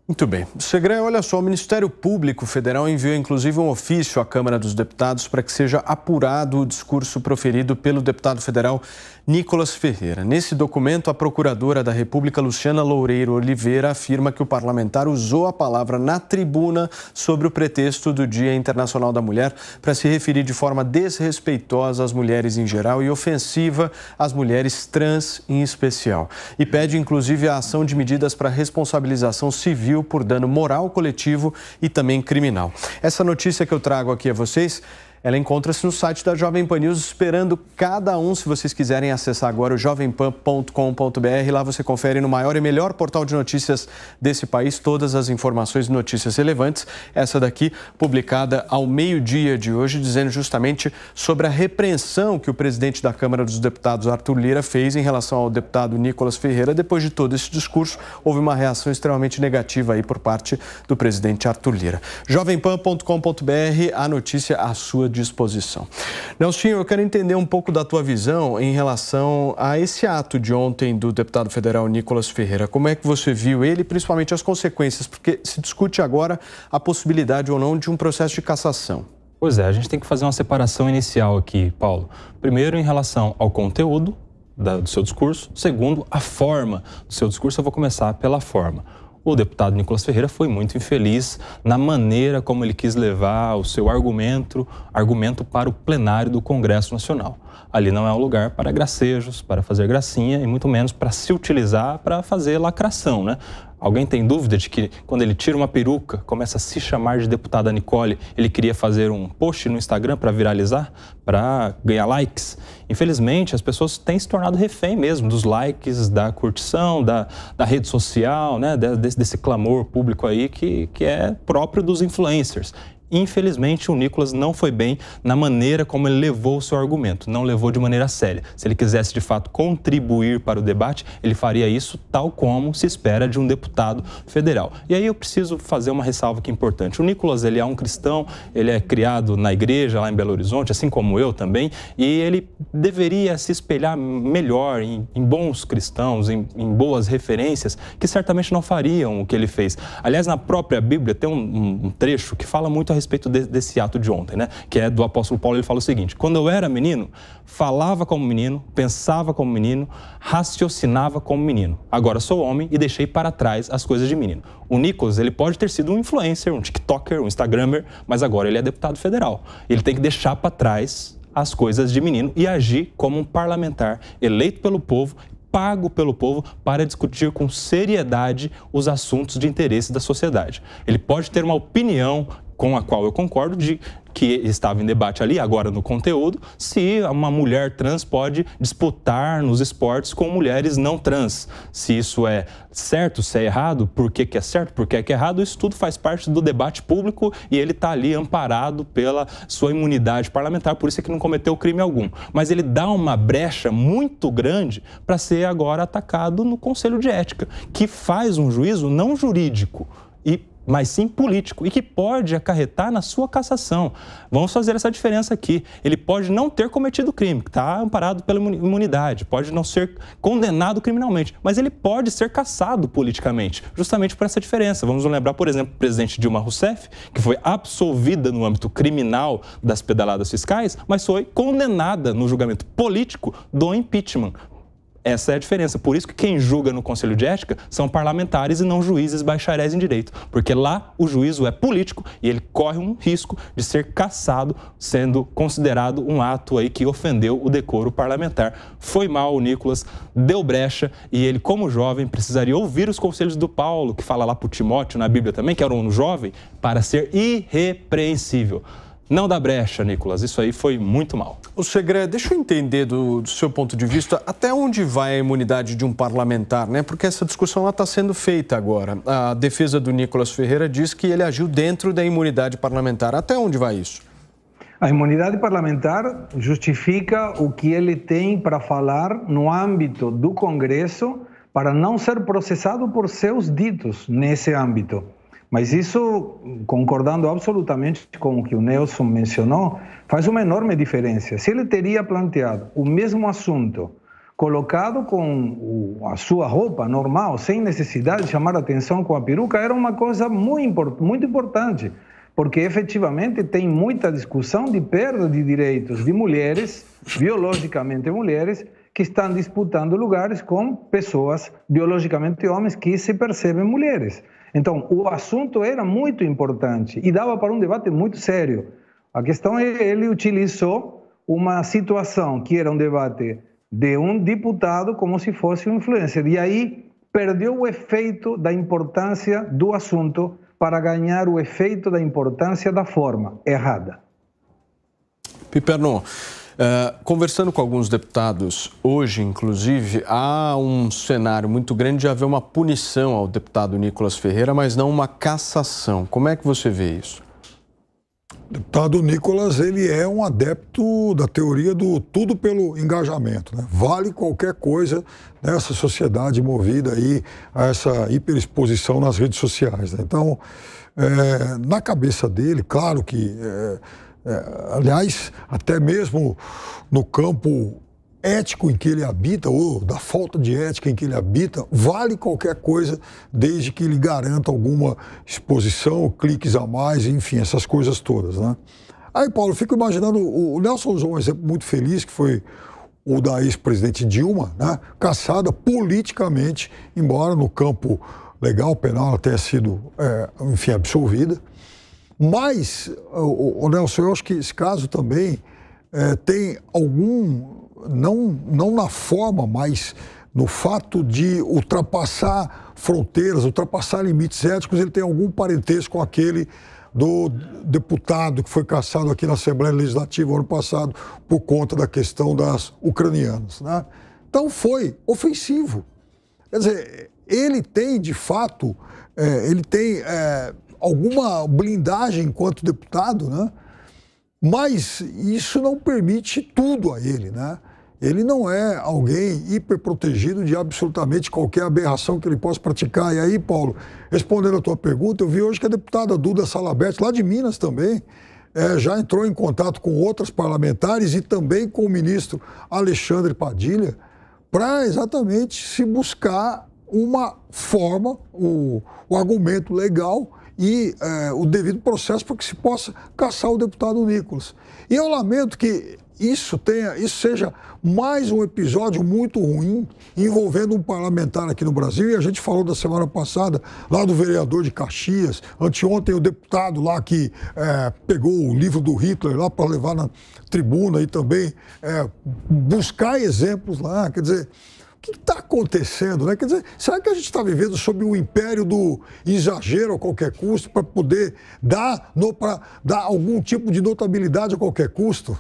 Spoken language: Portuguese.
Muito bem. Segre, olha só, o Ministério Público Federal enviou inclusive um ofício à Câmara dos Deputados para que seja apurado o discurso proferido pelo deputado federal Nicolas Ferreira. Nesse documento, a procuradora da República, Luciana Loureiro Oliveira, afirma que o parlamentar usou a palavra na tribuna sobre o pretexto do Dia Internacional da Mulher para se referir de forma desrespeitosa às mulheres em geral e ofensiva às mulheres trans em especial. E pede inclusive a ação de medidas para responsabilização civil por dano moral coletivo e também criminal. Essa notícia que eu trago aqui a vocês, ela encontra-se no site da Jovem Pan News, esperando cada um. Se vocês quiserem acessar agora o jovempan.com.br, lá você confere no maior e melhor portal de notícias desse país todas as informações e notícias relevantes. Essa daqui, publicada ao meio-dia de hoje, dizendo justamente sobre a repreensão que o presidente da Câmara dos Deputados, Arthur Lira, fez em relação ao deputado Nicolas Ferreira. Depois de todo esse discurso, houve uma reação extremamente negativa aí por parte do presidente Arthur Lira. jovempan.com.br, a notícia à sua disposição. Nelsinho, eu quero entender um pouco da tua visão em relação a esse ato de ontem do deputado federal Nicolas Ferreira. Como é que você viu ele, principalmente as consequências? Porque se discute agora a possibilidade ou não de um processo de cassação. Pois é, a gente tem que fazer uma separação inicial aqui, Paulo. Primeiro, em relação ao conteúdo do seu discurso. Segundo, a forma do seu discurso. Eu vou começar pela forma. O deputado Nicolas Ferreira foi muito infeliz na maneira como ele quis levar o seu argumento para o plenário do Congresso Nacional. Ali não é um lugar para gracejos, para fazer gracinha e muito menos para se utilizar para fazer lacração, né? Alguém tem dúvida de que quando ele tira uma peruca, começa a se chamar de deputada Nicole, ele queria fazer um post no Instagram para viralizar, para ganhar likes? Infelizmente, as pessoas têm se tornado refém mesmo dos likes, da curtição, da rede social, né? Desse clamor público aí que é próprio dos influencers. Infelizmente, o Nicolas não foi bem na maneira como ele levou o seu argumento, não levou de maneira séria. Se ele quisesse, de fato, contribuir para o debate, ele faria isso tal como se espera de um deputado federal. E aí eu preciso fazer uma ressalva aqui importante. O Nicolas, ele é um cristão, ele é criado na igreja lá em Belo Horizonte, assim como eu também, e ele deveria se espelhar melhor em bons cristãos, em boas referências, que certamente não fariam o que ele fez. Aliás, na própria Bíblia tem um trecho que fala muito a respeito desse ato de ontem, né? Que é do apóstolo Paulo. Ele fala o seguinte: quando eu era menino, falava como menino, pensava como menino, raciocinava como menino. Agora sou homem e deixei para trás as coisas de menino. O Nicolas, ele pode ter sido um influencer, um tiktoker, um instagrammer, mas agora ele é deputado federal. Ele tem que deixar para trás as coisas de menino e agir como um parlamentar eleito pelo povo, pago pelo povo para discutir com seriedade os assuntos de interesse da sociedade. Ele pode ter uma opinião com a qual eu concordo, de que estava em debate ali, agora no conteúdo, se uma mulher trans pode disputar nos esportes com mulheres não trans. Se isso é certo, se é errado, por que é certo, por que é errado, isso tudo faz parte do debate público e ele está ali amparado pela sua imunidade parlamentar, por isso é que não cometeu crime algum. Mas ele dá uma brecha muito grande para ser agora atacado no Conselho de Ética, que faz um juízo não jurídico, mas sim político, e que pode acarretar na sua cassação. Vamos fazer essa diferença aqui. Ele pode não ter cometido crime, que está amparado pela imunidade, pode não ser condenado criminalmente, mas ele pode ser cassado politicamente, justamente por essa diferença. Vamos lembrar, por exemplo, o presidente Dilma Rousseff, que foi absolvida no âmbito criminal das pedaladas fiscais, mas foi condenada no julgamento político do impeachment. Essa é a diferença. Por isso que quem julga no Conselho de Ética são parlamentares e não juízes bacharéis em direito. Porque lá o juízo é político e ele corre um risco de ser cassado, sendo considerado um ato aí que ofendeu o decoro parlamentar. Foi mal o Nicolas, deu brecha e ele, como jovem, precisaria ouvir os conselhos do Paulo, que fala lá para o Timóteo na Bíblia também, que era um jovem, para ser irrepreensível. Não dá brecha, Nicolas. Isso aí foi muito mal. O Segre, deixa eu entender do seu ponto de vista até onde vai a imunidade de um parlamentar, né? Porque essa discussão está sendo feita agora. A defesa do Nicolas Ferreira diz que ele agiu dentro da imunidade parlamentar. Até onde vai isso? A imunidade parlamentar justifica o que ele tem para falar no âmbito do Congresso para não ser processado por seus ditos nesse âmbito. Mas isso, concordando absolutamente com o que o Nelson mencionou, faz uma enorme diferença. Se ele teria planteado o mesmo assunto colocado com a sua roupa normal, sem necessidade de chamar atenção com a peruca, era uma coisa muito importante, porque efetivamente tem muita discussão de perda de direitos de mulheres, biologicamente mulheres, que estão disputando lugares com pessoas biologicamente homens que se percebem mulheres. Então, o assunto era muito importante e dava para um debate muito sério. A questão é que ele utilizou uma situação que era um debate de um deputado como se fosse um influencer. E aí perdeu o efeito da importância do assunto para ganhar o efeito da importância da forma errada. Piperno, conversando com alguns deputados hoje, inclusive, há um cenário muito grande de haver uma punição ao deputado Nicolas Ferreira, mas não uma cassação. Como é que você vê isso? O deputado Nicolas, ele é um adepto da teoria do tudo pelo engajamento, né? Vale qualquer coisa nessa sociedade movida aí a essa hiperexposição nas redes sociais, né? Então, na cabeça dele, claro que, aliás, até mesmo no campo ético em que ele habita, ou da falta de ética em que ele habita, vale qualquer coisa desde que ele garanta alguma exposição, cliques a mais, enfim, essas coisas todas, né? Aí, Paulo, eu fico imaginando, o Nelson usou um exemplo muito feliz, que foi o da ex-presidente Dilma, né? Caçada politicamente, embora no campo legal, penal, ela tenha sido, enfim, absolvida. Mas, o Nelson, eu acho que esse caso também tem algum... Não na forma, mas no fato de ultrapassar fronteiras, ultrapassar limites éticos, ele tem algum parentesco com aquele do deputado que foi cassado aqui na Assembleia Legislativa ano passado por conta da questão das ucranianas, né? Então foi ofensivo. Quer dizer, ele tem, de fato, alguma blindagem enquanto deputado, né? Mas isso não permite tudo a ele, né? Ele não é alguém hiperprotegido de absolutamente qualquer aberração que ele possa praticar. E aí, Paulo, respondendo a tua pergunta, eu vi hoje que a deputada Duda Salabert, lá de Minas também, já entrou em contato com outras parlamentares e também com o ministro Alexandre Padilha para exatamente se buscar uma forma, o argumento legal e o devido processo para que se possa caçar o deputado Nicolas. E eu lamento que isso seja mais um episódio muito ruim envolvendo um parlamentar aqui no Brasil. E a gente falou da semana passada lá do vereador de Caxias, anteontem o deputado lá que pegou o livro do Hitler lá para levar na tribuna e também buscar exemplos lá. Quer dizer, o que está acontecendo, né? Quer dizer, será que a gente está vivendo sob o império do exagero a qualquer custo para poder dar algum tipo de notabilidade a qualquer custo?